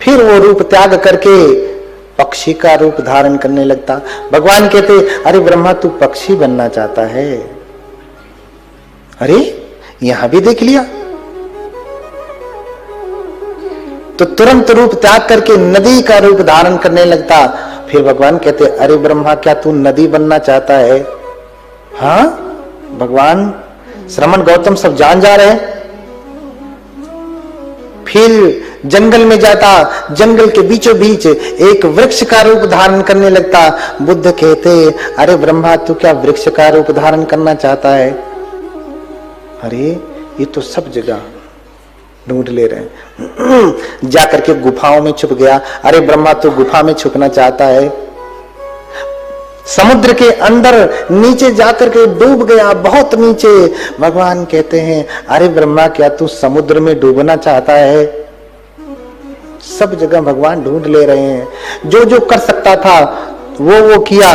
फिर वो रूप त्याग करके पक्षी का रूप धारण करने लगता। भगवान कहते, अरे ब्रह्मा तू पक्षी बनना चाहता है? अरे यहां भी देख लिया। तो तुरंत रूप त्याग करके नदी का रूप धारण करने लगता। फिर भगवान कहते, अरे ब्रह्मा क्या तू नदी बनना चाहता है? हाँ, भगवान श्रमण गौतम सब जान जा रहे हैं। फिर जंगल में जाता, जंगल के बीचों बीच एक वृक्ष का रूप धारण करने लगता। बुद्ध कहते, अरे ब्रह्मा तू क्या वृक्ष का रूप धारण करना चाहता है? अरे ये तो सब जगह ढूंढ ले रहे हैं। जाकर के गुफाओं में छुप गया। अरे ब्रह्मा तू गुफा में छुपना चाहता है? समुद्र के अंदर नीचे जाकर के डूब गया, बहुत नीचे। भगवान कहते हैं, अरे ब्रह्मा क्या तू समुद्र में डूबना चाहता है? सब जगह भगवान ढूंढ ले रहे हैं। जो जो कर सकता था वो किया,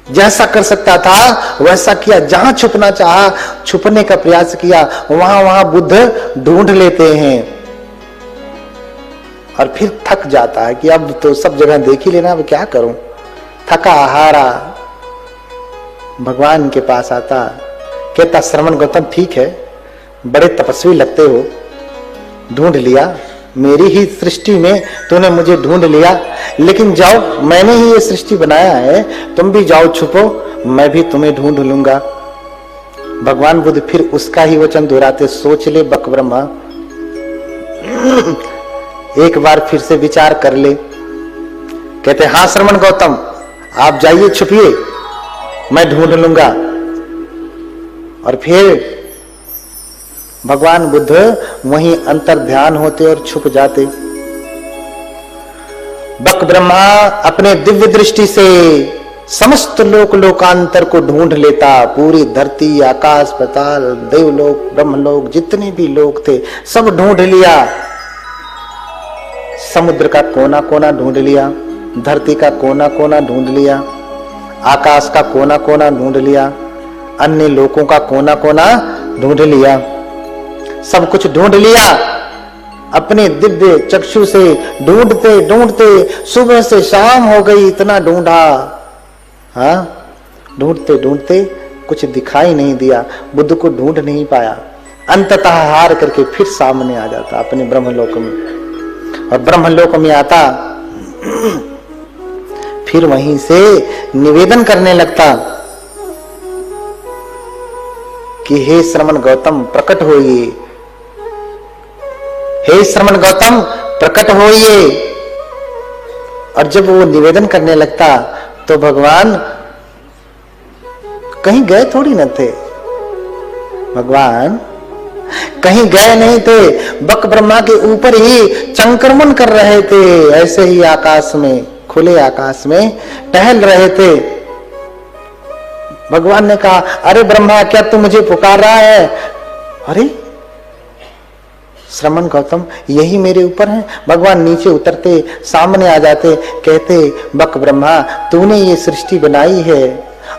जैसा कर सकता था वैसा किया। जहां छुपना चाहा, छुपने का प्रयास किया, वहां वहां बुद्ध ढूंढ लेते हैं। और फिर थक जाता है कि अब तो सब जगह देख ही लेना, अब क्या करूं। थका हारा भगवान के पास आता, कहता, श्रमण गौतम ठीक है, बड़े तपस्वी लगते हो, ढूंढ लिया, मेरी ही सृष्टि में तूने मुझे ढूंढ लिया, लेकिन जाओ, मैंने ही ये सृष्टि बनाया है, तुम भी जाओ छुपो, मैं भी तुम्हें ढूंढ लूंगा। भगवान बुद्ध फिर उसका ही वचन दोहराते, सोच ले बक ब्रह्मा, एक बार फिर से विचार कर ले। कहते, हाँ श्रमण गौतम आप जाइए, छुपिए, मैं ढूंढ लूंगा। और फिर भगवान बुद्ध वहीं अंतर ध्यान होते और छुप जाते। बक ब्रह्मा अपने दिव्य दृष्टि से समस्त लोकांतर को ढूंढ लेता। पूरी धरती, आकाश, पाताल, देवलोक, ब्रह्मलोक, जितने भी लोग थे सब ढूंढ लिया। समुद्र का कोना कोना ढूंढ लिया, धरती का कोना कोना ढूंढ लिया, आकाश का कोना कोना ढूंढ लिया, अन्य लोकों का कोना कोना ढूंढ लिया, सब कुछ ढूंढ लिया। अपने दिव्य चक्षु से ढूंढते ढूंढते सुबह से शाम हो गई, इतना ढूंढा, हाँ, ढूंढते ढूंढते कुछ दिखाई नहीं दिया, बुद्ध को ढूंढ नहीं पाया। अंततः हार करके फिर सामने आ जाता अपने ब्रह्मलोक में। और ब्रह्मलोक में आता, फिर वहीं से निवेदन करने लगता कि हे श्रमण गौतम प्रकट होइए, हे श्रमण गौतम प्रकट होइए। और जब वो निवेदन करने लगता तो भगवान कहीं गए थोड़ी न थे, भगवान कहीं गए नहीं थे, बक ब्रह्मा के ऊपर ही चंक्रमण कर रहे थे, ऐसे ही आकाश में, खुले आकाश में टहल रहे थे। भगवान ने कहा, अरे ब्रह्मा क्या तू मुझे पुकार रहा है? अरे श्रमण गौतम यही मेरे ऊपर है। भगवान नीचे उतरते, सामने आ जाते, कहते, बक ब्रह्मा तूने ये सृष्टि बनाई है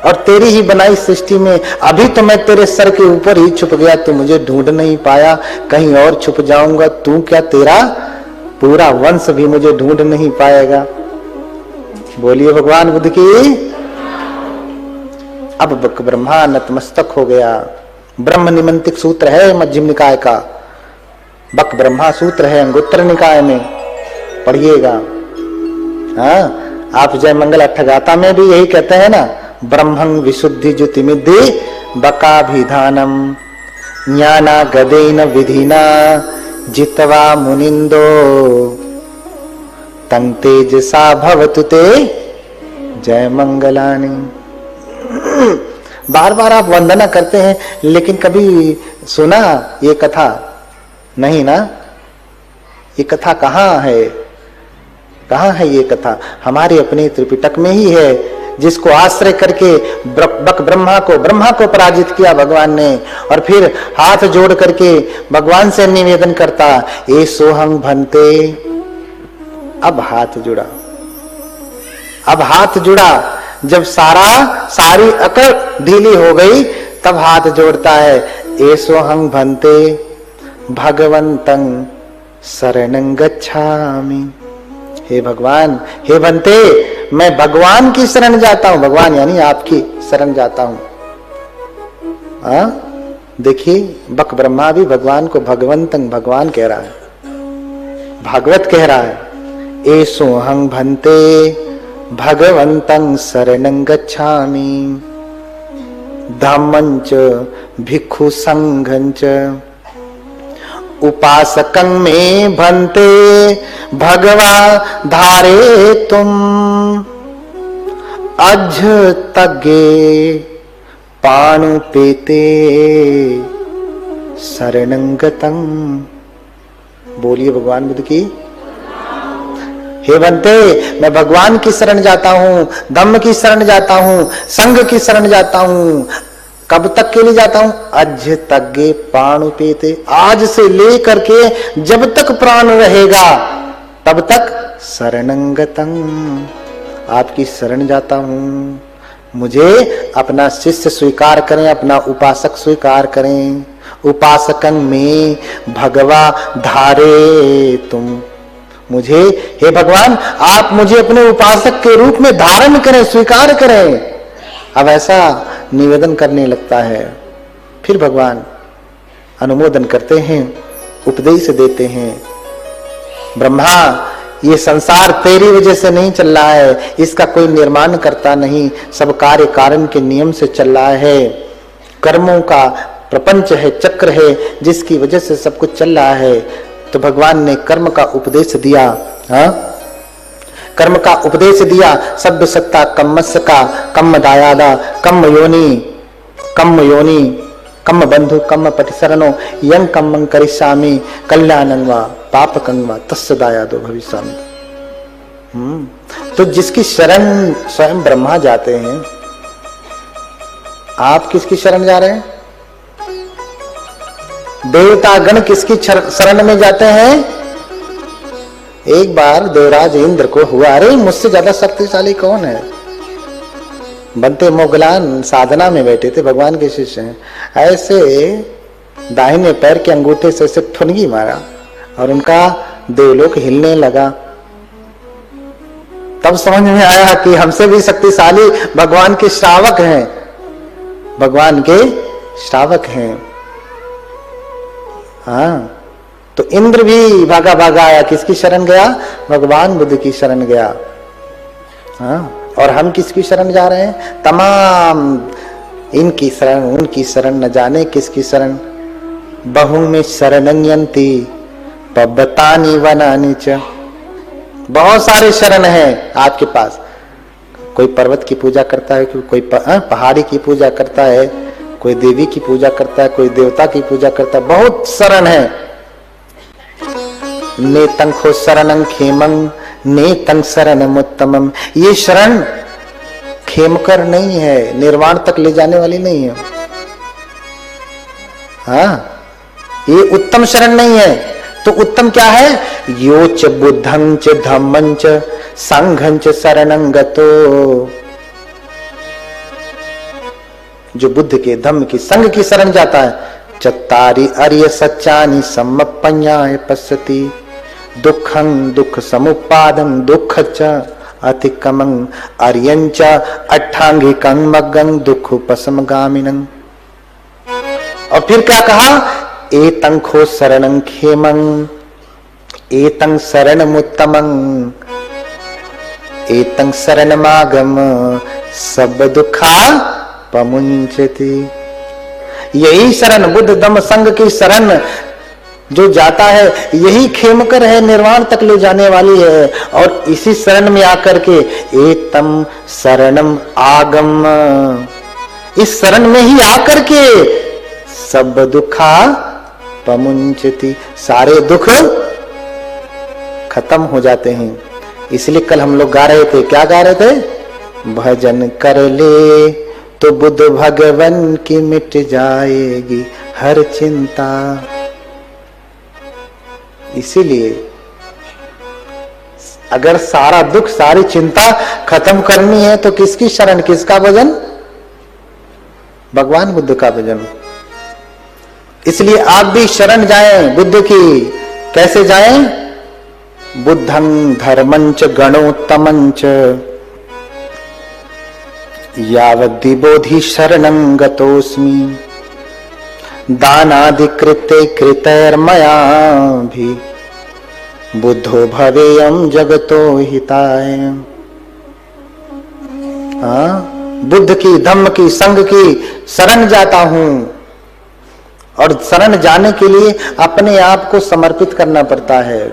और तेरी ही बनाई सृष्टि में अभी तो मैं तेरे सर के ऊपर ही छुप गया, तू मुझे ढूंढ नहीं पाया, कहीं और छुप जाऊंगा, तू क्या तेरा पूरा वंश भी मुझे ढूंढ नहीं पाएगा। बोलिए भगवान बुद्ध की। अब बक ब्रह्मा नतमस्तक हो गया। ब्रह्म निमंत्रिक सूत्र है मध्यम निकाय का, बक ब्रह्मा सूत्र है अंगुत्तर निकाय में, पढ़िएगा। हाँ, आप जय मंगल अट्ठगाथा में भी यही कहते हैं ना, ब्रह्मं विशुद्धि ज्योतिमिद्धि बकाभिधानम ज्ञाना गदेन विधिना जित्वा मुनिंदो तं तेजसा भवतु ते जय मंगलानि। बार बार आप वंदना करते हैं, लेकिन कभी सुना ये कथा नहीं ना? ये कथा कहाँ है? कहाँ है ये कथा? हमारे अपने त्रिपिटक में ही है, जिसको आश्रय करके बक ब्रह्मा को पराजित किया भगवान ने। और फिर हाथ जोड़ करके भगवान से निवेदन करता, ए सोहं भंते। अब हाथ जुड़ा, अब हाथ जुड़ा। जब सारी अकड़ ढीली हो गई, तब हाथ जोड़ता है, ए सोहं भंते भगवंतं शरणं गच्छामि। हे भगवान, हे बंते, मैं भगवान की शरण जाता हूं। भगवान यानी आपकी शरण जाता हूं। देखिए, बक ब्रह्मा भी भगवान को भगवंतं भगवान कह रहा है, भागवत कह रहा है। एसोहं भन्ते भगवंतं शरणं गच्छामि, धम्मं च भिक्षु संघं च उपासकं मे भन्ते भगवा धारे तुम, अज तगे पाणुपेते शरणं गतं। बोलिए भगवान बुद्ध की। हे बंते, मैं भगवान की शरण जाता हूं, धम्म की शरण जाता हूं, संघ की शरण जाता हूं। कब तक के लिए जाता हूं? अज तगे पाणुपेते, आज से लेकर के जब तक प्राण रहेगा तब तक शरणं गतं, आपकी शरण जाता हूं। मुझे अपना शिष्य स्वीकार करें, अपना उपासक स्वीकार करें। उपासकं में भगवा धारे तुम, मुझे, हे भगवान, आप मुझे अपने उपासक के रूप में धारण करें, स्वीकार करें। अब ऐसा निवेदन करने लगता है। फिर भगवान अनुमोदन करते हैं, उपदेश देते हैं। ब्रह्मा, ये संसार तेरी वजह से नहीं चल रहा है, इसका कोई निर्माण करता नहीं, सब कार्य कारण के नियम से चल रहा है। कर्मों का प्रपंच है, चक्र है, जिसकी वजह से सब कुछ चल रहा है। तो भगवान ने कर्म का उपदेश दिया। कर्म का उपदेश दिया। सभ्य सत्ता कम्मस्य का, कम्म दायादा, कम्म योनि, कम्म बंधु, कम्म पटिशरणो, यं कम्मं करिष्यामि कल्याणं वा पापकं वा तस्य दायादो भविष्यामि। तो जिसकी शरण स्वयं ब्रह्मा जाते हैं, आप किसकी शरण जा रहे हैं? देवता गण किसकी शरण में जाते हैं? एक बार देवराज इंद्र को हुआ, अरे मुझसे ज्यादा शक्तिशाली कौन है? बनते मोगलान साधना में बैठे थे, भगवान के शिष्य हैं। ऐसे दाहिने पैर के अंगूठे से ऐसे ठुनगी मारा और उनका देवलोक हिलने लगा। तब समझ में आया कि हमसे भी शक्तिशाली भगवान के श्रावक हैं, भगवान के श्रावक हैं। तो इंद्र भी भागा भागा आया, किसकी शरण गया? भगवान बुद्ध की शरण गया। और हम किसकी शरण जा रहे हैं? तमाम इनकी शरण, उनकी शरण, न जाने किसकी शरण। बहु में शरणं यन्ति पब्बतानि वनानि च, बहुत सारे शरण हैं आपके पास। कोई पर्वत की पूजा करता है, कोई पहाड़ी की पूजा करता है, कोई देवी की पूजा करता है, कोई देवता की पूजा करता है, बहुत शरण है। नेतं खो शरणं खेमं, नेतं शरणम् उत्तमम्। ये शरण खेमकर नहीं है, निर्वाण तक ले जाने वाली नहीं है। ये उत्तम शरण नहीं है। तो उत्तम क्या है? यो च बुद्धं च धम्मं च संघं च शरणं गतो, जो बुद्ध के, धम्म की, संघ की शरण जाता है। चत्तारि अर्य सच्चानि सम्मप्पन्याय पश्यति, दुःखं दुःख समुपादं दुःखच्च अतिक्रमं अर्यञ्च अट्ठांगिकं मग्गं दुःखोपशमगामिनं। और फिर क्या कहा? एतं खो शरणं खेमं, एतं शरणमुत्तमं, एतं शरणमागम सब दुखा पमुंचति। यही शरण, बुद्ध धम्म संघ की शरण जो जाता है, यही खेमकर है, निर्वाण तक ले जाने वाली है। और इसी शरण में आकर के एतम शरणम आगम, इस शरण में ही आकर के सब दुखा पमुंचति, सारे दुख खत्म हो जाते हैं। इसलिए कल हम लोग गा रहे थे, क्या गा रहे थे? भजन कर ले तो बुद्ध भगवान की मिट जाएगी हर चिंता। इसीलिए अगर सारा दुख, सारी चिंता खत्म करनी है तो किसकी शरण, किसका भजन? भगवान बुद्ध का भजन। इसलिए आप भी शरण जाएं बुद्ध की। कैसे जाएं? बुद्धं धर्मंच गणोत्तमंच यावद् बोधि शरणं गतोस्मि दानादिकृते कृतैर्मया भी बुद्धो भवेयं जगतो हिताय। बुद्ध की, धम्म की, संघ की शरण जाता हूं, और शरण जाने के लिए अपने आप को समर्पित करना पड़ता है।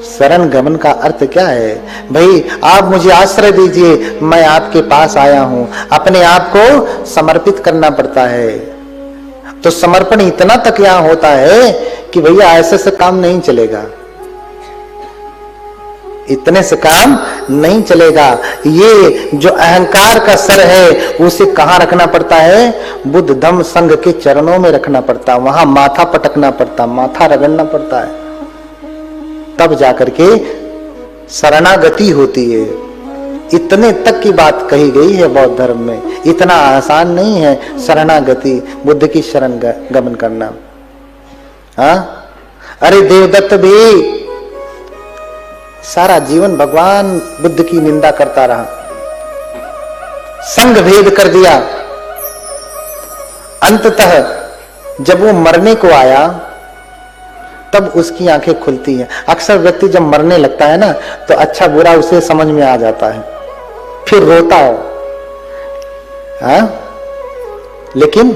शरण गमन का अर्थ क्या है? भाई आप मुझे आश्रय दीजिए, मैं आपके पास आया हूं। अपने आप को समर्पित करना पड़ता है। तो समर्पण इतना तक यहां होता है कि भैया ऐसे से काम नहीं चलेगा, इतने से काम नहीं चलेगा। ये जो अहंकार का सर है उसे कहां रखना पड़ता है? बुद्ध धम्म संघ के चरणों में रखना पड़ता है। वहां माथा पटकना पड़ता, माथा रगड़ना पड़ता है, तब जाकर के शरणागति होती है। इतने तक की बात कही गई है बौद्ध धर्म में। इतना आसान नहीं है शरणागति, बुद्ध की शरण गमन करना। अरे देवदत्त भी सारा जीवन भगवान बुद्ध की निंदा करता रहा, संघ भेद कर दिया। अंततः जब वो मरने को आया तब उसकी आंखें खुलती हैं। अक्सर व्यक्ति जब मरने लगता है ना तो अच्छा बुरा उसे समझ में आ जाता है, फिर रोता हो। लेकिन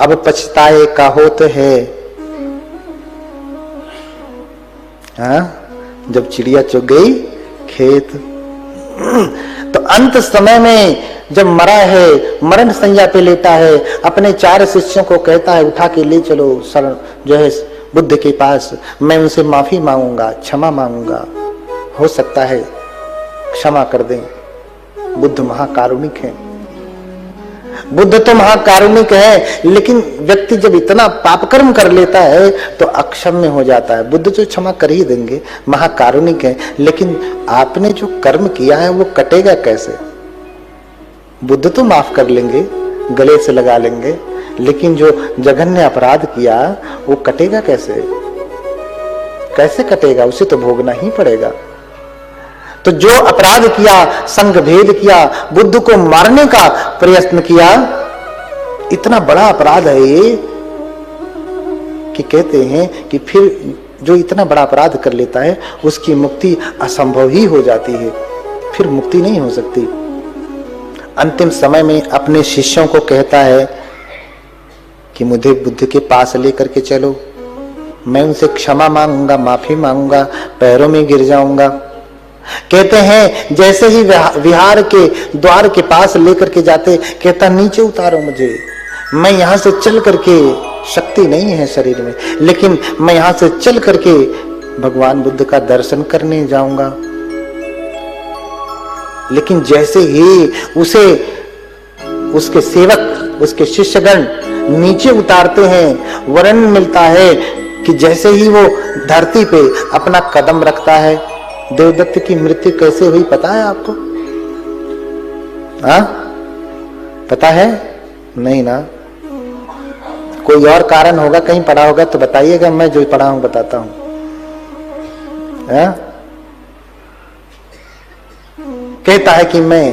अब पछताए का होत है। जब चिड़िया चुग गई खेत, तो अंत समय में जब मरा है, मरण संज्ञा पे लेटा है, अपने 4 शिष्यों को कहता है उठा के ले चलो शरण जो है बुद्ध के पास, मैं उनसे माफी मांगूंगा, क्षमा मांगूंगा, हो सकता है क्षमा कर दें। बुद्ध महाकारुणिक है, बुद्ध तो महाकारुणिक है, लेकिन व्यक्ति जब इतना पापकर्म कर लेता है तो अक्षम्य हो जाता है। बुद्ध जो क्षमा कर ही देंगे, महाकारुणिक है, लेकिन आपने जो कर्म किया है वो कटेगा कैसे? बुद्ध तो माफ कर लेंगे, गले से लगा लेंगे, लेकिन जो जघन्य अपराध किया वो कटेगा कैसे? कैसे कटेगा? उसे तो भोगना ही पड़ेगा। तो जो अपराध किया, संघ भेद किया, बुद्ध को मारने का प्रयत्न किया, इतना बड़ा अपराध है ये कि कहते हैं कि फिर जो इतना बड़ा अपराध कर लेता है उसकी मुक्ति असंभव ही हो जाती है, फिर मुक्ति नहीं हो सकती। अंतिम समय में अपने शिष्यों को कहता है कि मुझे बुद्ध के पास लेकर के चलो, मैं उनसे क्षमा मांगूंगा, माफी मांगूंगा, पैरों में गिर जाऊंगा। कहते हैं जैसे ही विहार के द्वार के पास लेकर के जाते, कहता नीचे उतारो मुझे, मैं यहां से चल करके, शक्ति नहीं है शरीर में, लेकिन मैं यहां से चल करके भगवान बुद्ध का दर्शन करने जाऊंगा। लेकिन जैसे ही उसे उसके सेवक, उसके शिष्यगण नीचे उतारते हैं, वर्णन मिलता है कि जैसे ही वो धरती पे अपना कदम रखता है, देवदत्त की मृत्यु कैसे हुई पता है आपको? पता है? नहीं ना? कोई और कारण होगा, कहीं पढ़ा होगा तो बताइएगा, मैं जो पढ़ा हूं बताता हूं। कहता है कि मैं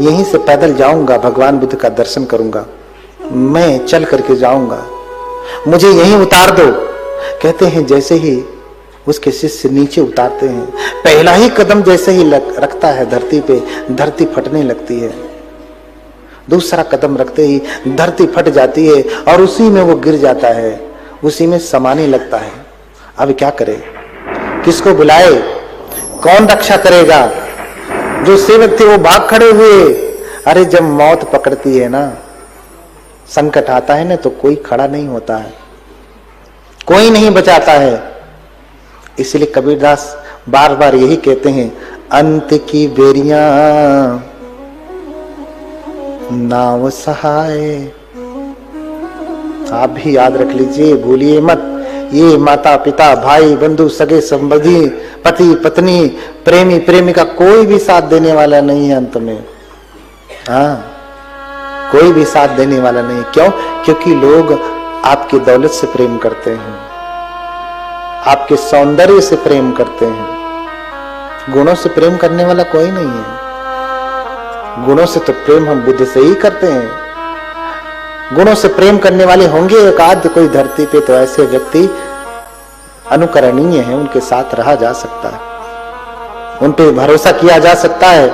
यहीं से पैदल जाऊंगा, भगवान बुद्ध का दर्शन करूंगा, मैं चल करके जाऊंगा, मुझे यहीं उतार दो। कहते हैं जैसे ही उसके शिष्य नीचे उतारते हैं, पहला ही कदम जैसे ही रखता है धरती पे, धरती फटने लगती है। दूसरा कदम रखते ही धरती फट जाती है और उसी में वो गिर जाता है, उसी में समाने लगता है। अब क्या करे, किसको बुलाए, कौन रक्षा करेगा? जो सेवक थे वो भाग खड़े हुए। अरे जब मौत पकड़ती है ना, संकट आता है ना, तो कोई खड़ा नहीं होता है, कोई नहीं बचाता है। इसलिए कबीरदास बार बार यही कहते हैं, अंत की बेरियां नाव सहाय। आप भी याद रख लीजिए, भूलिए मत, ये माता पिता भाई बंधु सगे संबंधी पति पत्नी प्रेमी प्रेमिका कोई भी साथ देने वाला नहीं है अंत में। कोई भी साथ देने वाला नहीं। क्यों? क्योंकि लोग आपकी दौलत से प्रेम करते हैं, आपके सौंदर्य से प्रेम करते हैं। गुणों से प्रेम करने वाला कोई नहीं है। गुणों से तो प्रेम हम बुद्धि से ही करते हैं। गुणों से प्रेम करने वाले होंगे एक आध कोई धरती पे, तो ऐसे व्यक्ति अनुकरणीय हैं, उनके साथ रहा जा सकता है, उन पे भरोसा किया जा सकता है।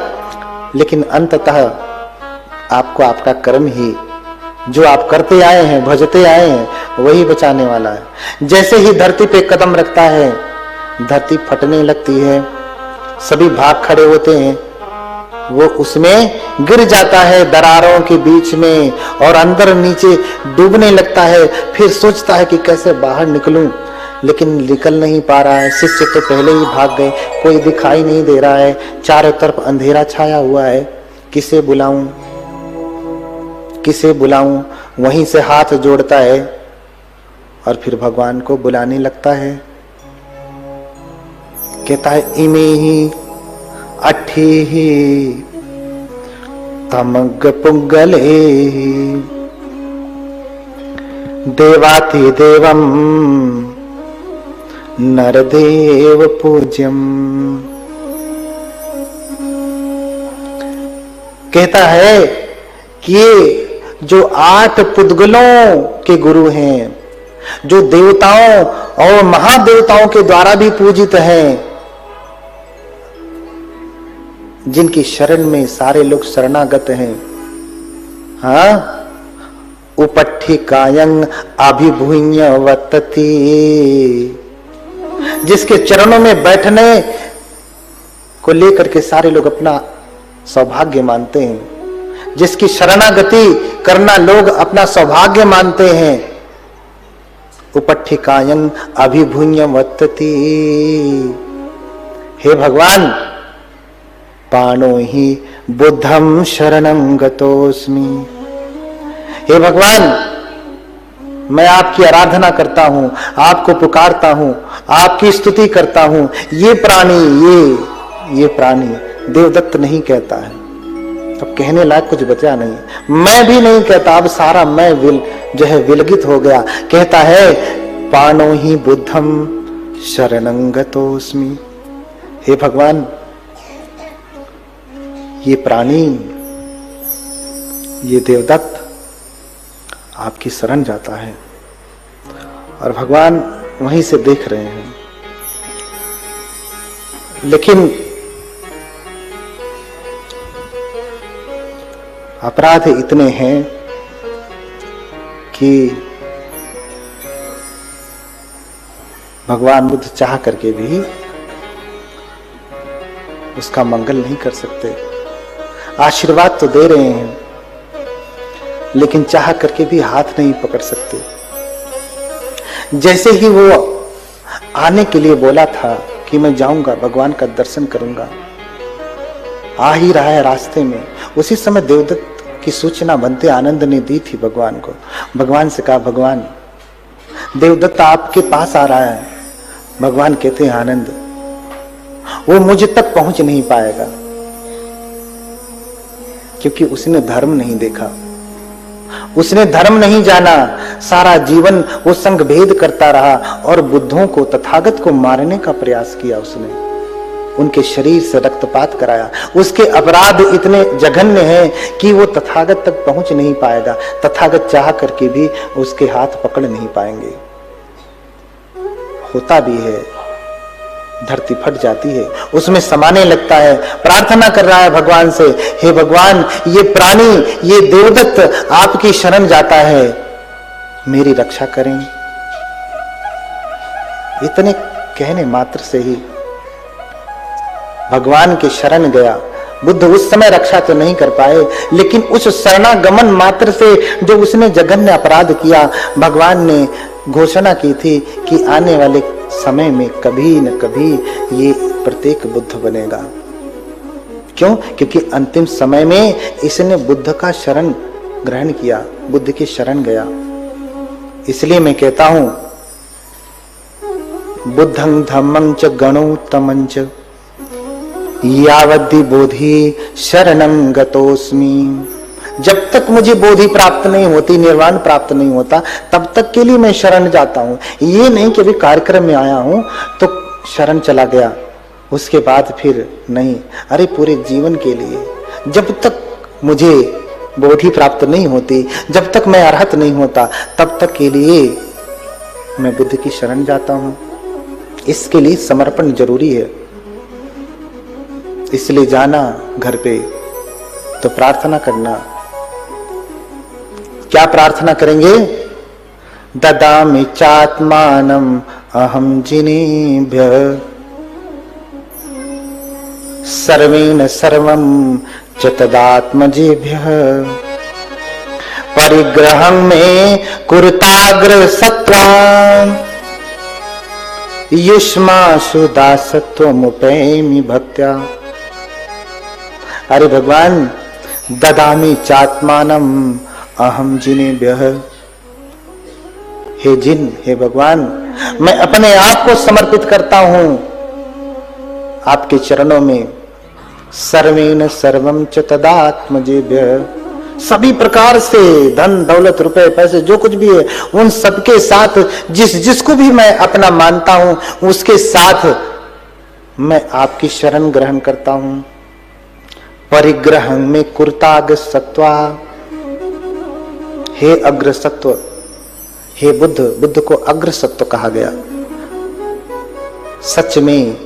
लेकिन अंततः आपको आपका कर्म ही, जो आप करते आए हैं, भजते आए हैं, वही बचाने वाला है। जैसे ही धरती पे कदम रखता है, धरती फटने लगती है, सभी भाग खड़े होते हैं, वो उसमें गिर जाता है दरारों के बीच में और अंदर नीचे डूबने लगता है। फिर सोचता है कि कैसे बाहर निकलूं, लेकिन निकल नहीं पा रहा है। शिष्य तो पहले ही भाग गए, कोई दिखाई नहीं दे रहा है, चारों तरफ अंधेरा छाया हुआ है। किसे बुलाऊं, किसे बुलाऊं? वहीं से हाथ जोड़ता है और फिर भगवान को बुलाने लगता है। कहता है इमे ही अठी ही तमग पुंगले देवाति देवम नरदेव पूज्यम। कहता है कि जो 8 पुद्गलों के गुरु हैं, जो देवताओं और महादेवताओं के द्वारा भी पूजित हैं, जिनकी शरण में सारे लोग शरणागत हैं, हाँ, उपट्ठिकायं अभिभूय वर्तते, जिसके चरणों में बैठने को लेकर के सारे लोग अपना सौभाग्य मानते हैं, जिसकी शरणागति करना लोग अपना सौभाग्य मानते हैं। उपट्ठिकायं अभिभूय वर्तते। हे भगवान, पाणो ही बुद्धम शरणं गतोस्मि। हे भगवान, मैं आपकी आराधना करता हूं, आपको पुकारता हूं, आपकी स्तुति करता हूं। ये प्राणी देवदत्त नहीं कहता है, अब कहने लायक कुछ बचा नहीं। मैं भी नहीं कहता, अब सारा मैं विलगित हो गया। कहता है पाणो ही बुद्धम शरणं गतोस्मि। हे भगवान, ये प्राणी, ये देवदत्त आपकी शरण जाता है। और भगवान वहीं से देख रहे हैं। लेकिन अपराध इतने हैं कि भगवान बुद्ध चाह करके भी उसका मंगल नहीं कर सकते। आशीर्वाद तो दे रहे हैं, लेकिन चाह करके भी हाथ नहीं पकड़ सकते। जैसे ही वो आने के लिए बोला था कि मैं जाऊंगा, भगवान का दर्शन करूंगा, आ ही रहा है रास्ते में, उसी समय देवदत्त की सूचना बनते आनंद ने दी थी भगवान को। भगवान से कहा, भगवान, देवदत्त आपके पास आ रहा है। भगवान कहते हैं, आनंद, वो मुझ तक पहुंच नहीं पाएगा, क्योंकि उसने धर्म नहीं देखा, उसने धर्म नहीं जाना। सारा जीवन वो संग भेद करता रहा और बुद्धों को, तथागत को मारने का प्रयास किया उसने, उनके शरीर से रक्तपात कराया। उसके अपराध इतने जघन्य हैं कि वो तथागत तक पहुंच नहीं पाएगा। तथागत चाह करके भी उसके हाथ पकड़ नहीं पाएंगे। होता भी है, धरती फट जाती है, उसमें समाने लगता है। प्रार्थना कर रहा है भगवान से, हे भगवान, ये प्राणी, ये देवदत्त आपकी शरण जाता है, मेरी रक्षा करें। इतने कहने मात्र से ही भगवान के शरण गया। बुद्ध उस समय रक्षा तो नहीं कर पाए, लेकिन उस शरणागमन मात्र से जो उसने जघन्य अपराध किया, भगवान ने घोषणा की थी कि आने वाले समय में कभी न कभी ये प्रत्येक बुद्ध बनेगा। क्यों? क्योंकि अंतिम समय में इसने बुद्ध का शरण ग्रहण किया, बुद्ध की शरण गया। इसलिए मैं कहता हूं, बुद्धं धम्मं च गणोत्तमं च यावद्धि बोधि शरणं गतोस्मि। जब तक मुझे बोधि प्राप्त नहीं होती, निर्वाण प्राप्त नहीं होता, तब तक के लिए मैं शरण जाता हूं। ये नहीं कि अभी कार्यक्रम में आया हूं तो शरण चला गया, उसके बाद फिर नहीं। अरे पूरे जीवन के लिए, जब तक मुझे बोधि प्राप्त नहीं होती, जब तक मैं अरहत नहीं होता, तब तक के लिए मैं बुद्ध की शरण जाता हूं। इसके लिए समर्पण जरूरी है। इसलिए जाना घर पे तो प्रार्थना करना। क्या प्रार्थना करेंगे? ददामि चात्मानम अहम जिनेभ्यः सर्वेण सर्वं च तदात्मजेभ्यः परिग्रहं मे कुरुताग्र सत्त्वं युष्मासु दासत्वमुपैमि भक्त्या। अरे भगवान, ददामि चात्मानम अहम जिनेभ्यः, हे जिन, हे भगवान, मैं अपने आप को समर्पित करता हूं आपके चरणों में। सर्वेण सर्वं च तदात्मजेभ्यः, सभी प्रकार से, धन दौलत रुपए पैसे जो कुछ भी है, उन सबके साथ जिसको भी मैं अपना मानता हूं, उसके साथ मैं आपकी शरण ग्रहण करता हूं। परिग्रहं में कुरुताग्र सत्वा, हे अग्र सत्व, हे बुद्ध, बुद्ध को अग्र सत्व कहा गया। सच में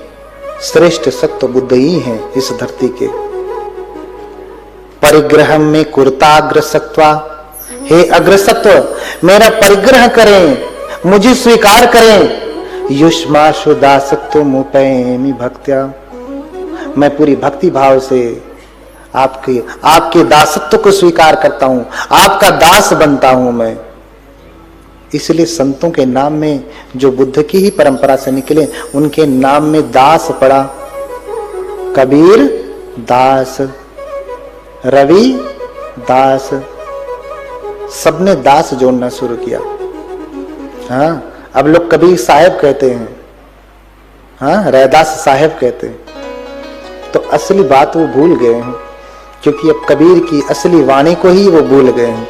श्रेष्ठ सत्व बुद्ध ही हैं इस धरती के। परिग्रहं में कुरुताग्र सत्वा, हे अग्र सत्व, मेरा परिग्रह करें, मुझे स्वीकार करें। युष्माशु दासत्वमुपैमि भक्त्या, मैं पूरी भक्ति भाव से आपके दासत्व को स्वीकार करता हूं, आपका दास बनता हूं मैं। इसलिए संतों के नाम में, जो बुद्ध की ही परंपरा से निकले, उनके नाम में दास पड़ा। कबीर दास, रवि दास, सबने दास जोड़ना शुरू किया। हाँ, अब लोग कबीर साहेब कहते हैं, हाँ, रैदास साहेब कहते हैं, तो असली बात वो भूल गए हैं, क्योंकि अब कबीर की असली वाणी को ही वो भूल गए हैं।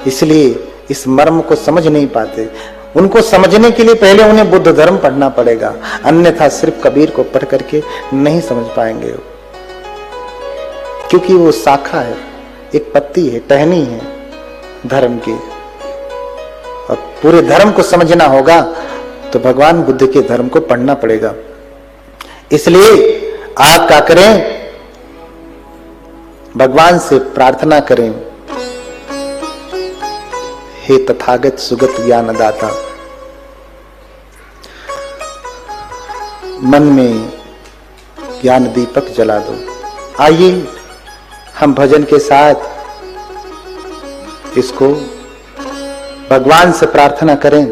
इसलिए इस मर्म को समझ नहीं पाते। उनको समझने के लिए पहले उन्हें बुद्ध धर्म पढ़ना पड़ेगा, अन्यथा सिर्फ कबीर को पढ़ करके नहीं समझ पाएंगे, क्योंकि वो शाखा है, एक पत्ती है, टहनी है धर्म की। और पूरे धर्म को समझना होगा तो भगवान बुद्ध के धर्म को पढ़ना पड़ेगा। इसलिए आप क्या करें? भगवान से प्रार्थना करें, हे तथागत सुगत ज्ञानदाता, मन में ज्ञान दीपक जला दो। आइए हम भजन के साथ इसको भगवान से प्रार्थना करें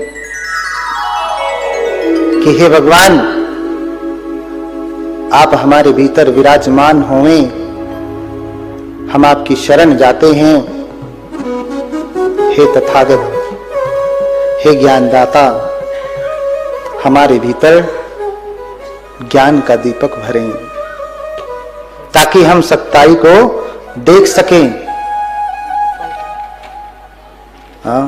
कि हे भगवान, आप हमारे भीतर विराजमान होवें, हम आपकी शरण जाते हैं। हे तथागत, हे ज्ञानदाता, हमारे भीतर ज्ञान का दीपक भरें, ताकि हम सच्चाई को देख सकें। हाँ,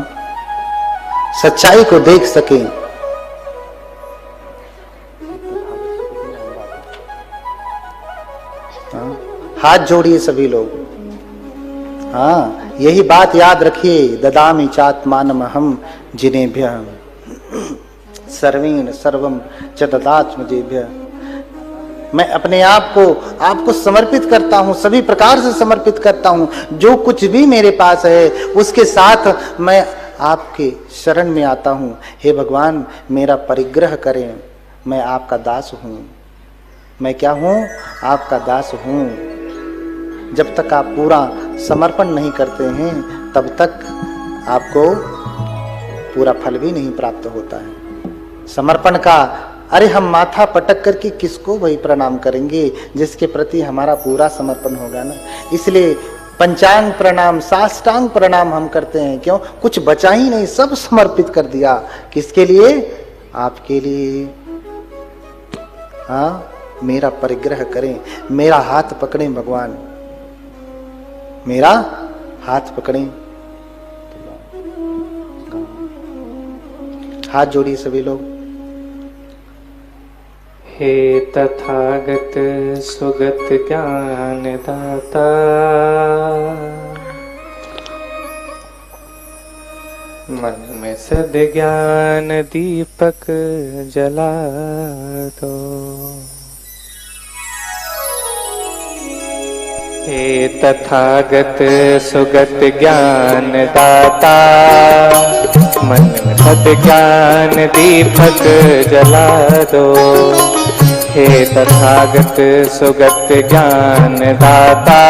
सच्चाई को देख सकें। हाँ, हाथ जोड़िए सभी लोग। हाँ, यही बात याद रखिए, ददामि चात्मानमहं जिनेभ्यः सर्वेण सर्वं च तदात्मजेभ्यः। मैं अपने आप को आपको समर्पित करता हूं, सभी प्रकार से समर्पित करता हूं। जो कुछ भी मेरे पास है उसके साथ मैं आपके शरण में आता हूं। हे भगवान, मेरा परिग्रह करें, मैं आपका दास हूं। मैं क्या हूं? आपका दास हूं। जब तक आप पूरा समर्पण नहीं करते हैं, तब तक आपको पूरा फल भी नहीं प्राप्त होता है समर्पण का। अरे हम माथा पटक करके किसको भाई प्रणाम करेंगे, जिसके प्रति हमारा पूरा समर्पण होगा ना। इसलिए पंचांग प्रणाम, साष्टांग प्रणाम हम करते हैं। क्यों? कुछ बचा ही नहीं, सब समर्पित कर दिया। किसके लिए? आपके लिए। हाँ, मेरा परिग्रह करें, मेरा हाथ पकड़ें भगवान, मेरा हाथ पकड़ें, हाथ जोड़िए सभी लोग। हे तथागत सुगत ज्ञान दाता, मन में सद्ज्ञान दीपक जला दो। हे तथागत सुगत ज्ञान दाता, मन में सद्ज्ञान दीपक जला दो। हे तथागत सुगत ज्ञान दाता,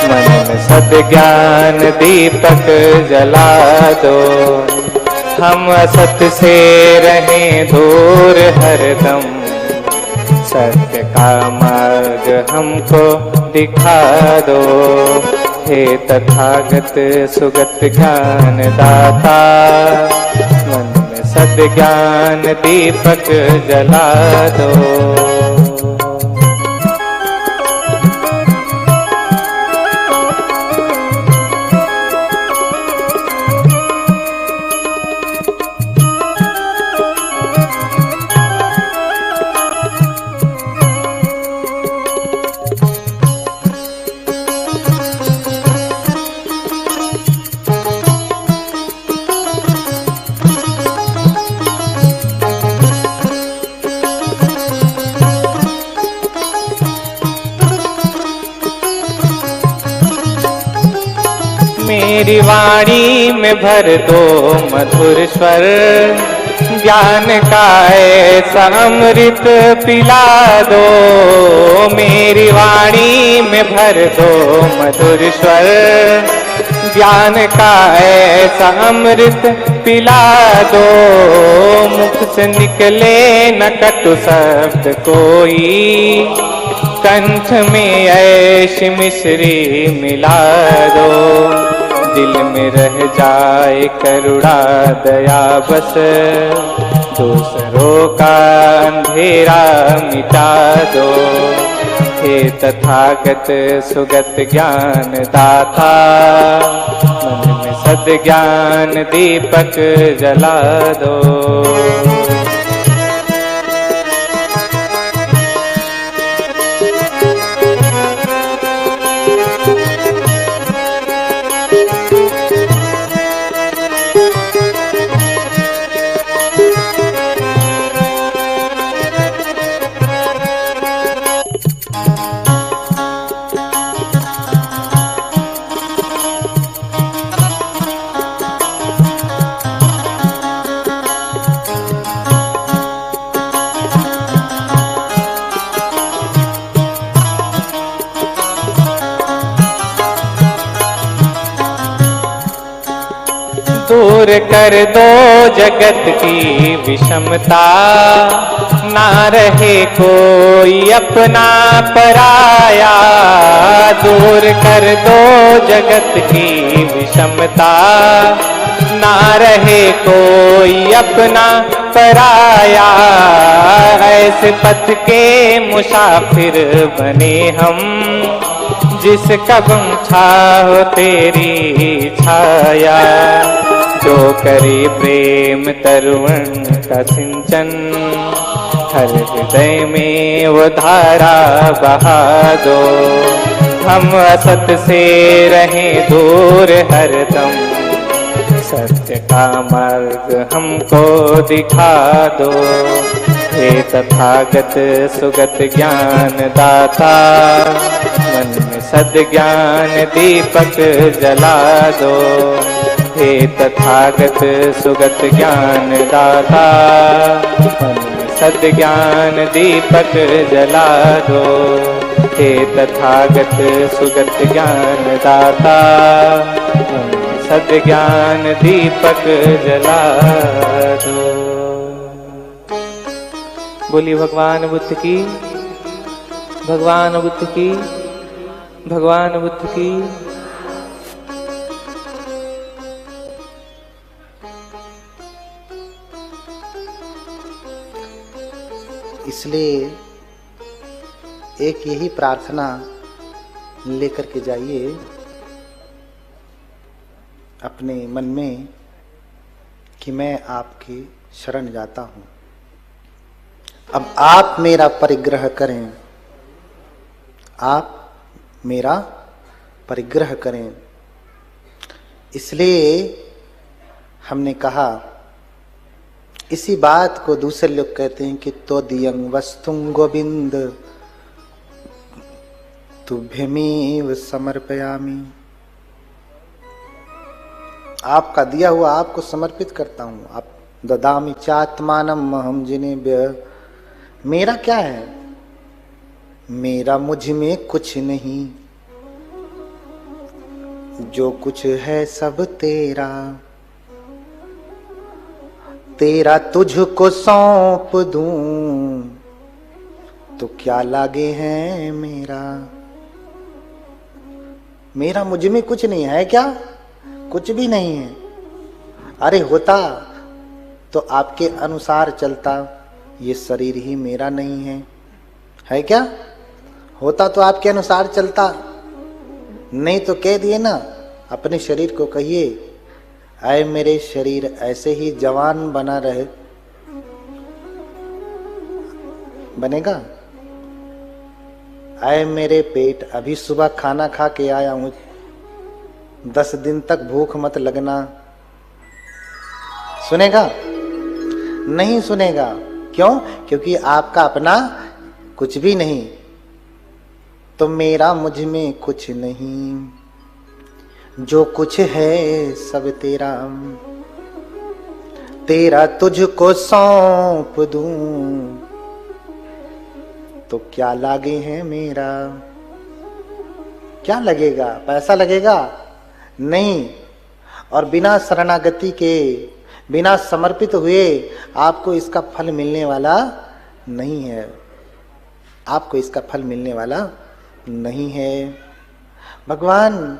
मन में सद्ज्ञान दीपक जला दो। हम असत से रहें दूर हरदम, सत्य का मार्ग हमको दिखा दो। हे तथागत सुगत ज्ञान दाता, मन में सद्ज्ञान दीपक जला दो। मेरी वाणी में भर दो मधुर स्वर, ज्ञान का ऐसा अमृत पिला दो। मेरी वाणी में भर दो मधुर स्वर, ज्ञान का ऐसा अमृत पिला दो। मुख से निकले न कटु शब्द कोई, कंठ में ऐसी मिश्री मिला दो। दिल में रह जाए करुणा दया बस, दूसरों का अंधेरा मिटा दो। हे तथागत सुगत ज्ञान दाता, मन में सद्ज्ञान दीपक जला दो। दूर कर दो जगत की विषमता, ना रहे कोई अपना पराया। दूर कर दो जगत की विषमता, ना रहे कोई अपना पराया। ऐसे पथ के मुसाफिर बने हम, जिस कदम छाओ तेरी छाया। जो करे प्रेम तरुण का सिंचन, हर हृदय में वो धारा बहा दो। हम असत से रहें दूर हरदम, सत्य का मार्ग हमको दिखा दो। हे तथागत सुगत ज्ञान दाता, मन में सद्ज्ञान दीपक जला दो। हे तथागत सुगत ज्ञान दाता, मन में सद्ज्ञान दीपक जला दो। हे तथागत सुगत ज्ञान दाता, मन में सद्ज्ञान दीपक जला दो। बोलिए भगवान बुद्ध की, भगवान बुद्ध की, भगवान बुद्ध की। इसलिए एक यही प्रार्थना लेकर के जाइए अपने मन में कि मैं आपकी शरण जाता हूं, अब आप मेरा परिग्रह करें, आप मेरा परिग्रह करें। इसलिए हमने कहा, इसी बात को दूसरे लोग कहते हैं कि तो दियं वस्तुं गोविंद तुभ्यमेव समर्पयामि, आपका दिया हुआ आपको समर्पित करता हूं। आप ददामि चात्मानम अहम जिनेभ्यः, मेरा क्या है, मेरा मुझ में कुछ नहीं, जो कुछ है सब तेरा, तेरा तुझको सौंप दूं तो क्या लागे है मेरा। मेरा मुझ में कुछ नहीं है, क्या कुछ भी नहीं है। अरे होता तो आपके अनुसार चलता, ये शरीर ही मेरा नहीं है क्या? होता तो आपके अनुसार चलता, नहीं तो कह दिए ना, अपने शरीर को कहिए, आए मेरे शरीर ऐसे ही जवान बना रहे, बनेगा? आए मेरे पेट, अभी सुबह खाना खा के आया हूं, 10 दिन तक भूख मत लगना, सुनेगा? नहीं सुनेगा। क्यों? क्योंकि आपका अपना कुछ भी नहीं। तो मेरा मुझ में कुछ नहीं, जो कुछ है सब तेरा, तेरा तुझको सौंप दूं तो क्या लागे है मेरा। क्या लगेगा? पैसा लगेगा? नहीं। और बिना शरणागति के, बिना समर्पित हुए आपको इसका फल मिलने वाला नहीं है, आपको इसका फल मिलने वाला नहीं है। भगवान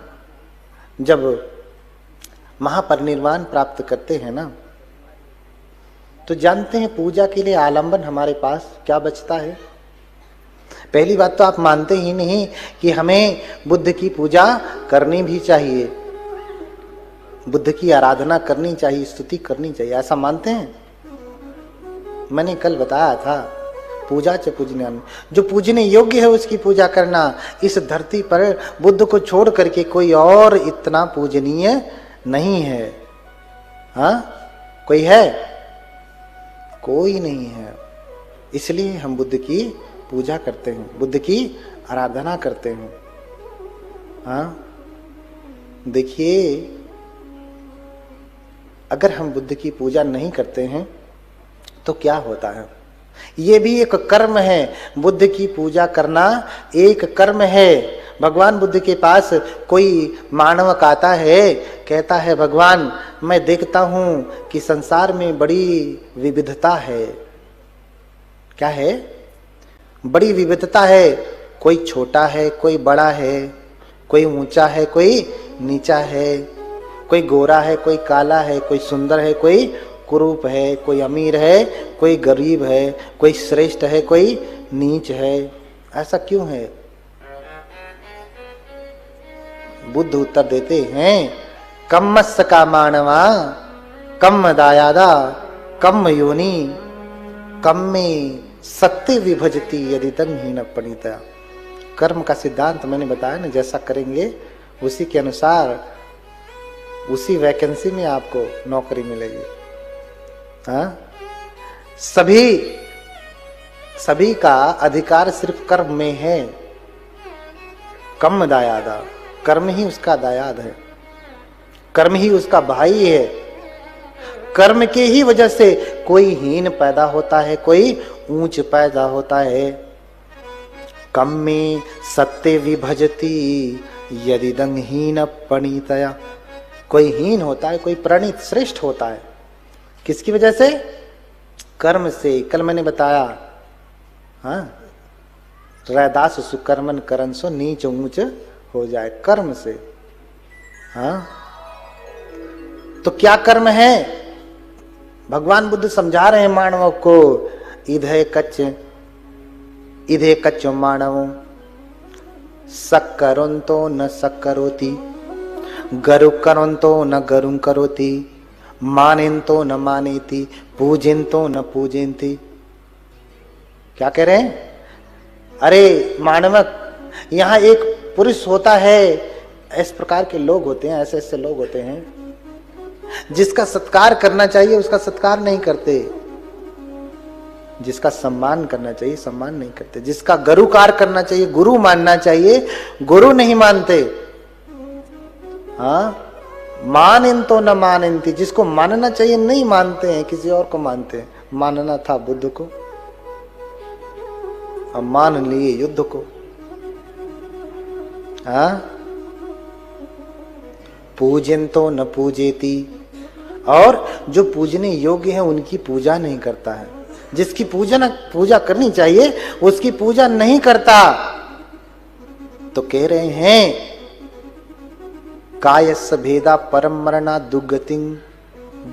जब महापरिनिर्वाण प्राप्त करते हैं ना, तो जानते हैं पूजा के लिए आलंबन हमारे पास क्या बचता है। पहली बात तो आप मानते ही नहीं कि हमें बुद्ध की पूजा करनी भी चाहिए, बुद्ध की आराधना करनी चाहिए, स्तुति करनी चाहिए, ऐसा मानते हैं? मैंने कल बताया था, पूजा च पूजनीय, जो पूजने योग्य है उसकी पूजा करना। इस धरती पर बुद्ध को छोड़ करके कोई और इतना पूजनीय नहीं है। हाँ, कोई है? कोई नहीं है। इसलिए हम बुद्ध की पूजा करते हैं, बुद्ध की आराधना करते हैं। हाँ, देखिए, अगर हम बुद्ध की पूजा नहीं करते हैं तो क्या होता है? ये भी एक कर्म है, बुद्ध की पूजा करना एक कर्म है। भगवान बुद्ध के पास कोई मानवक आता है, कहता है भगवान मैं देखता हूं कि संसार में बड़ी विविधता है। क्या है? बड़ी विविधता है, कोई छोटा है, कोई बड़ा है, कोई ऊंचा है, कोई नीचा है, कोई गोरा है, कोई काला है, कोई सुंदर है, कोई कुरूप है, कोई अमीर है, कोई गरीब है, कोई श्रेष्ठ है, कोई नीच है। ऐसा क्यों है? बुद्ध उत्तर देते हैं, कम्मस्य का मानवा कम्म दायादा कम्म योनि कम्मे सत्य विभजती यदि तंग हीन पणिता। कर्म का सिद्धांत मैंने बताया ना, जैसा करेंगे उसी के अनुसार उसी वैकेंसी में आपको नौकरी मिलेगी। हाँ, सभी का अधिकार सिर्फ कर्म में है। कम्म दायादा, कर्म ही उसका दायाद है, कर्म ही उसका भाई है। कर्म के ही वजह से कोई हीन पैदा होता है, कोई ऊंच पैदा होता है। कम्मे सत्य विभजती यदिदं हीन पणितया। कोई हीन होता है, कोई प्रणीत श्रेष्ठ होता है। किसकी वजह से? कर्म से। कल मैंने बताया, हाँ, रैदास सुकर्मन करन सो नीच ऊंच हो जाए, कर्म से। हाँ, तो क्या कर्म है? भगवान बुद्ध समझा रहे हैं मानवों को, इधे कच्च मानव सक्करों तो न सक्करोती। गरु करंतो न गरुं करोति, मानेन्तो न मानेति, पूजेन्तो न पूजेन्ति। क्या कह रहे हैं? अरे मानवक, यहां एक पुरुष होता है, इस प्रकार के लोग होते हैं, ऐसे ऐसे लोग होते हैं जिसका सत्कार करना चाहिए उसका सत्कार नहीं करते, जिसका सम्मान करना चाहिए सम्मान नहीं करते, जिसका गुरुकार करना चाहिए गुरु मानना चाहिए गुरु नहीं मानते। हाँ, मानेन्तो न मानेन्ति, जिसको मानना चाहिए नहीं मानते हैं, किसी और को मानते हैं। मानना था बुद्ध को, अब मान लिए युद्ध को। हाँ, पूजन्तो न पूजेति, और जो पूजने योग्य है उनकी पूजा नहीं करता है, जिसकी पूजा करनी चाहिए उसकी पूजा नहीं करता। तो कह रहे हैं कायस्य भेदा परम मरणा दुर्गतिं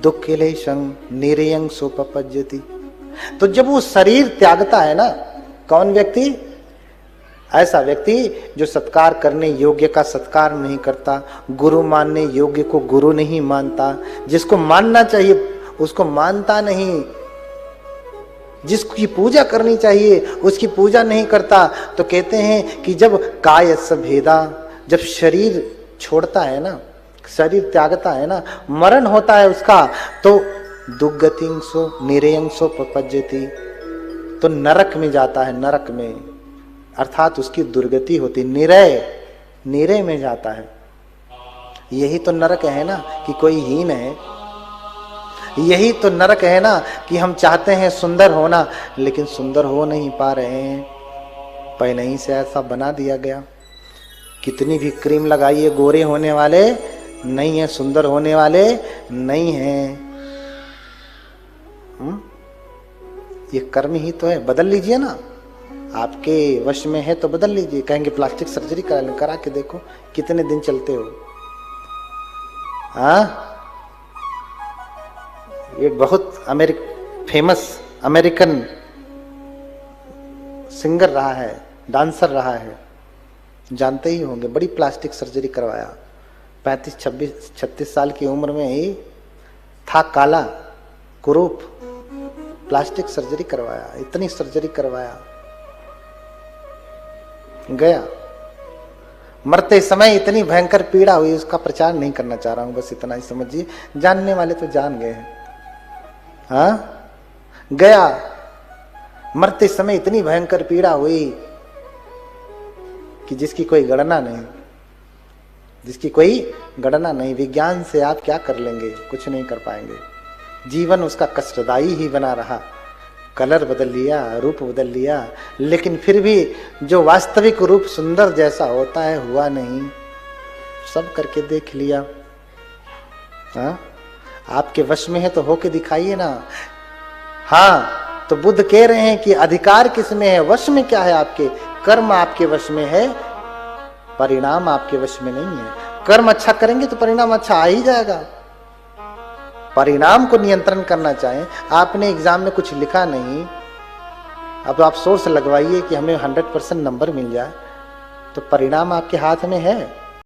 दुःखिलेशं निरयं सोपपज्यति। तो जब वो शरीर त्यागता है ना, कौन व्यक्ति? ऐसा व्यक्ति जो सत्कार करने योग्य का सत्कार नहीं करता, गुरु मानने योग्य को गुरु नहीं मानता, जिसको मानना चाहिए उसको मानता नहीं, जिसकी पूजा करनी चाहिए उसकी पूजा नहीं करता। तो कहते हैं कि जब कायस्य भेदा, जब शरीर छोड़ता है ना, शरीर त्यागता है ना, मरण होता है उसका, तो दुर्गतिं सो निरयं सो पपज्यति, तो नरक में जाता है, नरक में, अर्थात उसकी दुर्गति होती, निरय में जाता है। यही तो नरक है ना कि कोई हीन है, यही तो नरक है ना कि हम चाहते हैं सुंदर होना लेकिन सुंदर हो नहीं पा रहे हैं, पहले ही से ऐसा बना दिया गया। कितनी भी क्रीम लगाइए, गोरे होने वाले नहीं है, सुंदर होने वाले नहीं है। ये कर्म ही तो है, बदल लीजिए ना, आपके वश में है तो बदल लीजिए। कहेंगे प्लास्टिक सर्जरी करा के देखो कितने दिन चलते हो। हाँ, ये बहुत फेमस अमेरिकन सिंगर रहा है, डांसर रहा है, जानते ही होंगे, बड़ी प्लास्टिक सर्जरी करवाया, 35-36 साल की उम्र में ही था काला कुरूप, प्लास्टिक सर्जरी करवाया, इतनी सर्जरी करवाया, गया, मरते समय इतनी भयंकर पीड़ा हुई, उसका प्रचार नहीं करना चाह रहा हूं, बस इतना ही समझिए, जानने वाले तो जान गए हैं। हाँ, गया, मरते समय इतनी भयंकर पीड़ा हुई कि जिसकी कोई गणना नहीं, जिसकी कोई गणना नहीं। विज्ञान से आप क्या कर लेंगे? कुछ नहीं कर पाएंगे। जीवन उसका कष्टदायी ही बना रहा, कलर बदल लिया, रूप बदल लिया, लेकिन फिर भी जो वास्तविक रूप सुंदर जैसा होता है हुआ नहीं। सब करके देख लिया। हाँ, आपके वश में है तो होके दिखाइए ना। हाँ, तो बुद्ध कह रहे हैं कि अधिकार किस में है, वश में क्या है आपके? कर्म आपके वश में है, परिणाम आपके वश में नहीं है। कर्म अच्छा करेंगे तो परिणाम अच्छा आ ही जाएगा। परिणाम को नियंत्रण करना चाहें, आपने एग्जाम में कुछ लिखा नहीं, अब आप सोर्स लगवाइए कि हमें 100% नंबर मिल जाए, तो परिणाम आपके हाथ में है।